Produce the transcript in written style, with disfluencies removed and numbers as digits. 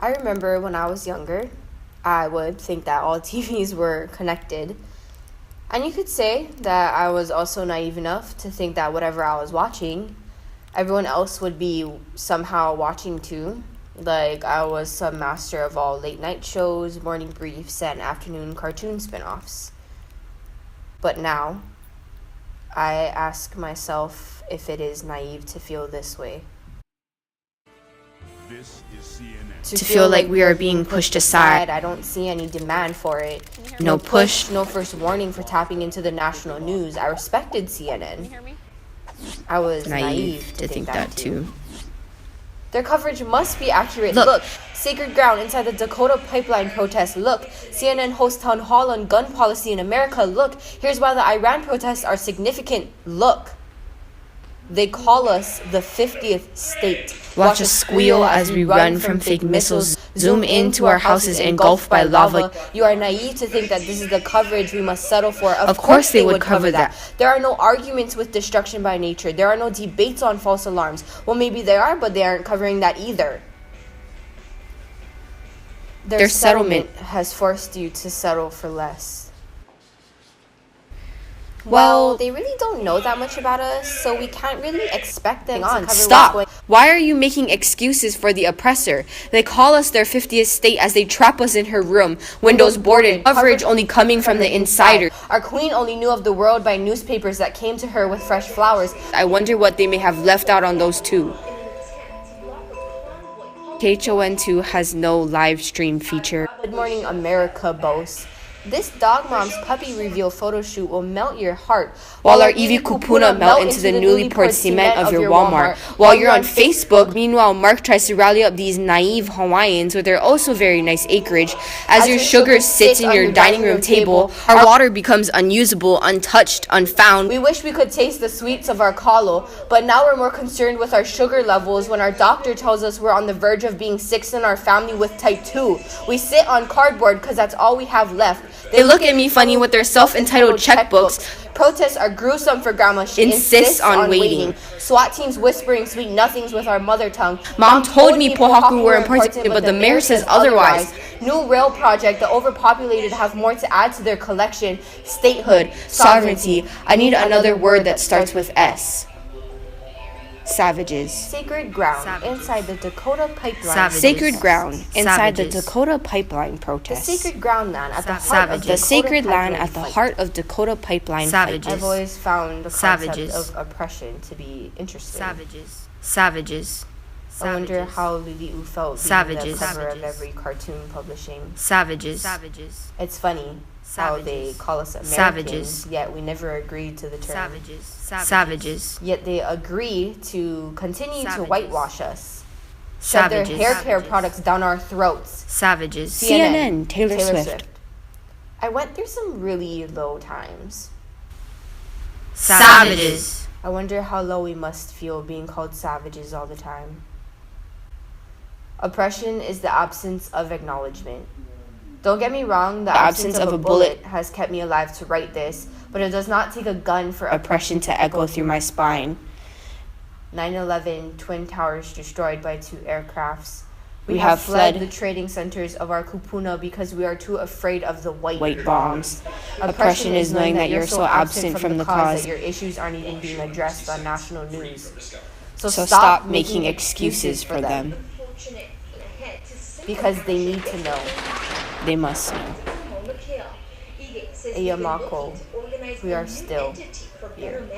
I remember when I was younger, I would think that all TVs were connected. And you could say that I was also naive enough to think that whatever I was watching, everyone else would be somehow watching too. Like I was some master of all late night shows, morning briefs, and afternoon cartoon spin-offs. But now, I ask myself if it is naive to feel this way. This is CNN. To feel like we are being pushed aside. I don't see any demand for it. No push. No first warning for tapping into the national news. I respected CNN. I was naive to think that too. Their coverage must be accurate. Look, sacred ground inside the Dakota Pipeline protest. Look, CNN hosts town hall on gun policy in America. Look, here's why the Iran protests are significant. Look. They call us the 50th state. Watch us squeal as we run from fake missiles. Zoom into our houses engulfed by lava. You are naive to think that this is the coverage we must settle for. Of course they would cover that. There are no arguments with destruction by nature. There are no debates on false alarms. Well, maybe there are, but they aren't covering that either. Their settlement has forced you to settle for less. Well, they really don't know that much about us, so we can't really expect them to cover Stop! Why are you making excuses for the oppressor? They call us their 50th state as they trap us in her room, windows boarded, coverage only coming from the insider. Our queen only knew of the world by newspapers that came to her with fresh flowers. I wonder what they may have left out on those two. KHON2 has no live stream feature. Good Morning America boasts. This dog mom's puppy reveal photo shoot will melt your heart, while our iwi kupuna melt into the newly poured cement of your Walmart. While you're on Facebook, meanwhile, Mark tries to rally up these naive Hawaiians with their also very nice acreage. As your sugar sits in your dining room table, our water becomes unusable, untouched, unfound. We wish we could taste the sweets of our kalo, but now we're more concerned with our sugar levels when our doctor tells us we're on the verge of being sixth in our family with type 2. We sit on cardboard because that's all we have left. They look at me funny with their self-entitled checkbooks. Protests are gruesome for Grandma. She insists on waiting. SWAT teams whispering sweet nothings with our mother tongue. Mom told me pohaku were important, but the mayor says otherwise. New rail project. The overpopulated have more to add to their collection. Statehood, sovereignty. I need another word that starts with S. Savages. Sacred ground inside the Dakota Pipeline. Savages. Sacred ground inside the Dakota Pipeline protest. The sacred ground land at the heart of the sacred land at the heart of Dakota Pipeline. Savages. I've always found the concept of oppression to be interesting. Savages. I wonder how Lili'u felt being the cover of every cartoon publishing. Savages. It's funny how they call us Americans, yet we never agreed to the term. Savages. Yet they agree to continue to whitewash us. Shove their hair care products down our throats. Savages. CNN. Taylor Swift. I went through some really low times. Savages. I wonder how low we must feel being called savages all the time. Oppression is the absence of acknowledgement. Don't get me wrong, the absence of a bullet has kept me alive to write this, but it does not take a gun for oppression to echo through my spine. 9/11, Twin Towers destroyed by 2 aircrafts. We have fled the trading centers of our kupuna because we are too afraid of the white bombs. Oppression is knowing that you're so absent from the cause that your issues aren't even being addressed on national news. So stop making excuses for them. Because they need to know. They must know. Eyamako, we are still here.